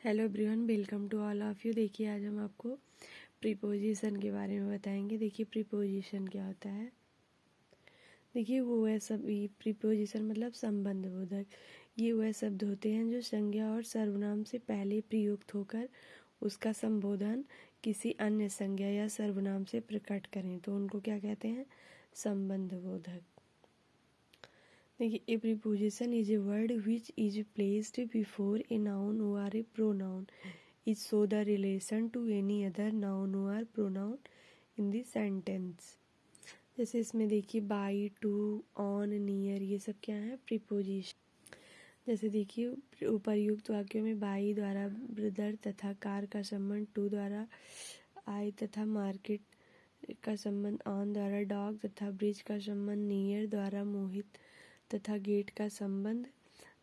Hello everyone, welcome to all of you. देखिए आज हम आपको प्रीपोजिशन के बारे में बताएंगे। देखिए प्रीपोजिशन क्या होता है। देखिए वो है सभी प्रीपोजिशन मतलब संबंध बोधक। ये वह शब्द होते हैं जो संज्ञा और सर्वनाम से पहले प्रयुक्त होकर उसका संबोधन किसी अन्य संज्ञा या सर्वनाम से प्रकट करें तो उनको क्या कहते हैं, संबंध बोधक। देखिए a preposition is a word which is placed before a noun और a pronoun is show the relation to any other noun और प्रोनाउन इन द सेंटेंस। जैसे इसमें देखिए बाई, टू, ऑन, नियर, ये सब क्या है, प्रीपोजिशन। जैसे देखिए उपर्युक्त वाक्यों में बाई द्वारा ब्रदर तथा कार का संबंध, टू द्वारा आई तथा मार्केट का संबंध, ऑन द्वारा डॉग तथा ब्रिज का संबंध, नियर द्वारा मोहित तथा गेट का संबंध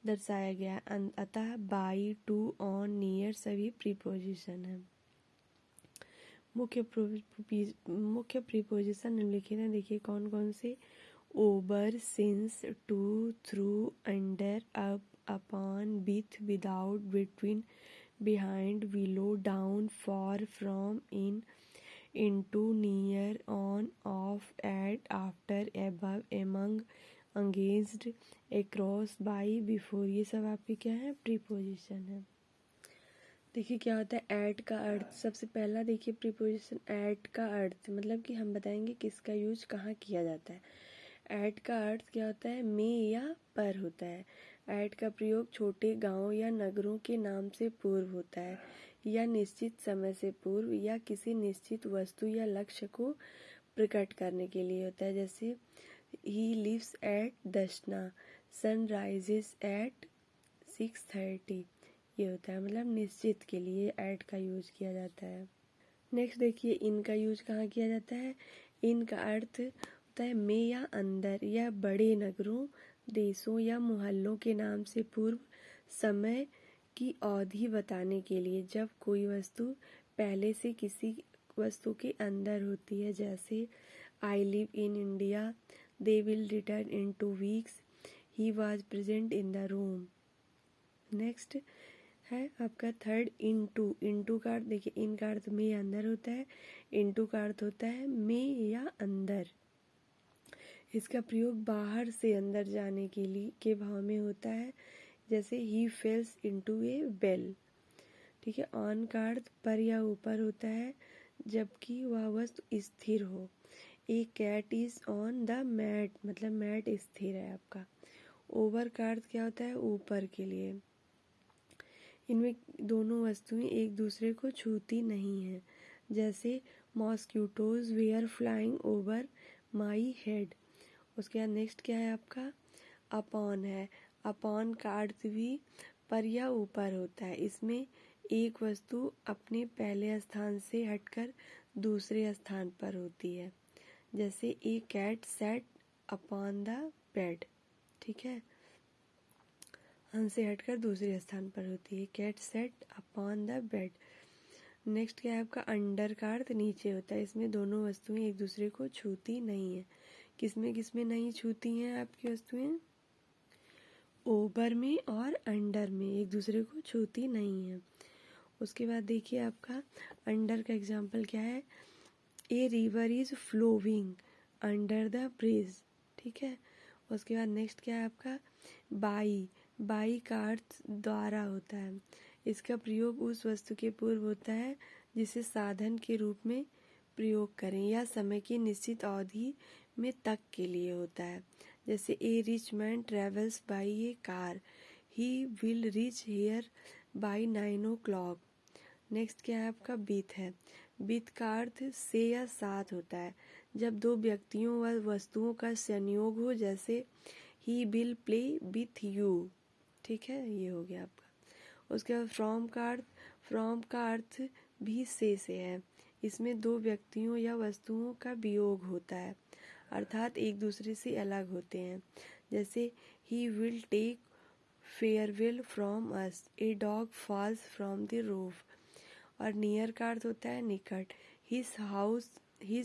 दर्शाया गया। अतः बाई, टू, ऑन, नियर सभी प्रीपोजिशन है। मुख्य प्रीपोजिशन निम्नलिखित हैं। देखिए कौन कौन से, over, since, to, through, under, up, upon, with, without, between, behind, below, down, for, from, in, into, near, on, off, at, after, above, among, against, across, by, before, ये सब आपके क्या है, प्रीपोजिशन है। देखिए क्या होता है एट का अर्थ। सबसे पहला देखिए प्रीपोजिशन एट का अर्थ मतलब कि हम बताएंगे किसका यूज कहाँ किया जाता है। एट का अर्थ क्या होता है, में या पर होता है। एट का प्रयोग छोटे गांव या नगरों के नाम से पूर्व होता है या निश्चित समय से पूर्व या किसी निश्चित वस्तु या लक्ष्य को प्रकट करने के लिए होता है। जैसे he lives at Dashna, sun rises at 6:30, ये होता है मतलब निश्चित के लिए एट का यूज किया जाता है। नेक्स्ट देखिए इन का यूज कहाँ किया जाता है। इन का अर्थ होता है में या अंदर या बड़े नगरों, देशों या मोहल्लों के नाम से पूर्व समय की अवधि बताने के लिए जब कोई वस्तु पहले से किसी वस्तु के अंदर होती है। जैसे I live in India, they will return in 2 weeks, he was present in the room. Next है आपका थर्ड इनटू। इनटू का अर्थ देखिए, इन का अर्थ में अंदर होता है, इनटू का अर्थ होता है में या अंदर। इसका प्रयोग बाहर से अंदर जाने के लिए के भाव में होता है। जैसे he fails into A well. ठीक है। ऑन का अर्थ पर या ऊपर होता है जबकि वह वस्तु स्थिर हो। A cat is on the mat मतलब मैट स्थिर है आपका। ओवर का अर्थ क्या होता है, ऊपर के लिए। इनमें दोनों वस्तुएं एक दूसरे को छूती नहीं हैं। जैसे mosquitoes were flying over my head. उसके बाद नेक्स्ट क्या है आपका, अपॉन है। अपॉन का अर्थ भी पर या ऊपर होता है। इसमें एक वस्तु अपने पहले स्थान से हटकर दूसरे स्थान पर होती है। जैसे a cat set upon the bed. ठीक है, से हटकर दूसरे स्थान पर होती है। Cat set upon the bed. Next क्या है आपका, अंडर का अर्थ नीचे होता है। इसमें दोनों वस्तुएं एक दूसरे को छूती नहीं है। किसमें किसमें नहीं छूती हैं आपकी वस्तुएं, ओवर में और अंडर में एक दूसरे को छूती नहीं है। उसके बाद देखिए आपका अंडर का एग्जाम्पल क्या है, a river is flowing under the bridge. ठीक है। उसके बाद नेक्स्ट क्या है आपका, बाई। बाई का अर्थ द्वारा होता है। इसका प्रयोग उस वस्तु के पूर्व होता है जिसे साधन के रूप में प्रयोग करें या समय की निश्चित अवधि में तक के लिए होता है। जैसे a rich man travels by a car, he will reach here by 9 o'clock। Next क्या है आपका, विथ है। विथ का अर्थ से या साथ होता है जब दो व्यक्तियों व वस्तुओं का संयोग हो। जैसे he will play with you. ठीक है, ये हो गया आपका। उसके बाद फ्रॉम का अर्थ भी से है। इसमें दो व्यक्तियों या वस्तुओं का वियोग होता है अर्थात एक दूसरे से अलग होते हैं। जैसे he will take farewell from us, a dog falls from the roof. और नियर का अर्थ होता है निकट। His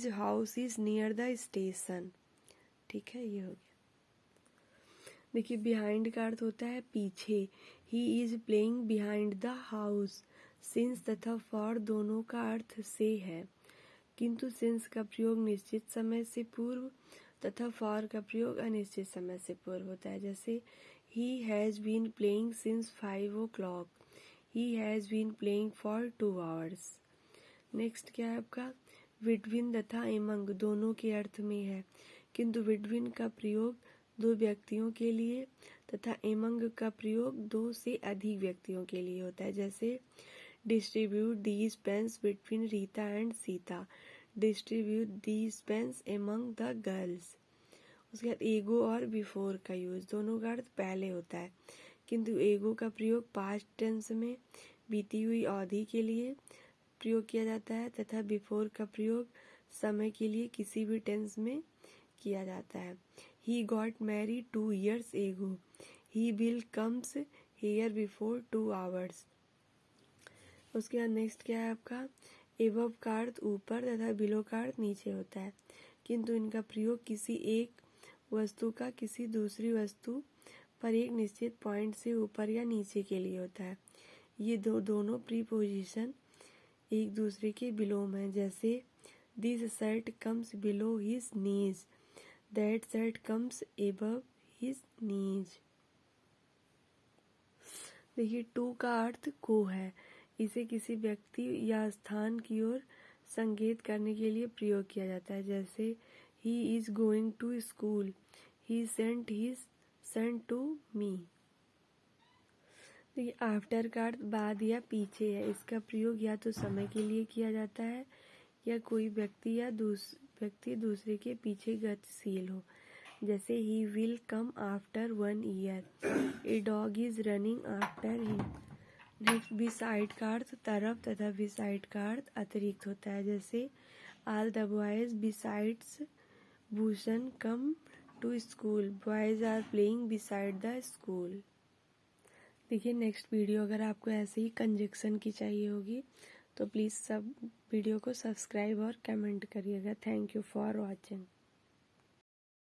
house is near the station. ठीक है, ये हो गया। देखिए बिहाइंड का अर्थ होता है पीछे। He is playing behind the house. Since तथा फॉर दोनों का अर्थ से है, किंतु सिंस का प्रयोग निश्चित समय से पूर्व तथा फॉर का प्रयोग अनिश्चित समय से पूर्व होता है। जैसे he has been playing since 5 o'clock, he has been playing for 2 hours। Next क्या है आपका, बिटवीन तथा एमंग दोनों के अर्थ में है, किंतु बिटवीन का प्रयोग दो व्यक्तियों के लिए तथा एमंग का प्रयोग दो से अधिक व्यक्तियों के लिए होता है। जैसे distribute these pens between Rita and Sita, distribute these pens among the girls. उसके बाद एगो और बिफोर का यूज, दोनों का अर्थ पहले होता है, किंतु एगो का प्रयोग पास्ट टेंस में बीती हुई अवधि के लिए प्रयोग किया जाता है तथा बिफोर का प्रयोग समय के लिए किसी भी टेंस में किया जाता है। He got married 2 years ago, he will comes here before 2 hours। उसके बाद नेक्स्ट क्या है आपका, एबव का अर्थ ऊपर तथा बिलो का अर्थ नीचे होता है, किंतु इनका प्रयोग किसी एक वस्तु का किसी दूसरी वस्तु पर एक निश्चित पॉइंट से ऊपर या नीचे के लिए होता है। ये दोनों प्रीपोजिशन एक दूसरे के विलोम है। जैसे this shirt comes below his knees, that shirt comes above his knees. देखिए टू का अर्थ को है, इसे किसी व्यक्ति या स्थान की ओर संकेत करने के लिए प्रयोग किया जाता है। जैसे he is going to school, he sent his son to me. देखिए आफ्टर का अर्थ बाद या पीछे है, इसका प्रयोग या तो समय के लिए किया जाता है या कोई व्यक्ति या व्यक्ति दूसरे के पीछे गतिशील हो। जैसे he will come after 1 year, a dog is running after him. Next beside का अर्थ तरफ तथा बिसाइड का अर्थ अतिरिक्त होता है। जैसे all the boys besides Bhushan come to school, boys are playing beside the school. देखिए नेक्स्ट वीडियो अगर आपको ऐसे ही कंजक्शन की चाहिए होगी तो प्लीज़ सब वीडियो को सब्सक्राइब और कमेंट करिएगा। Thank you for watching.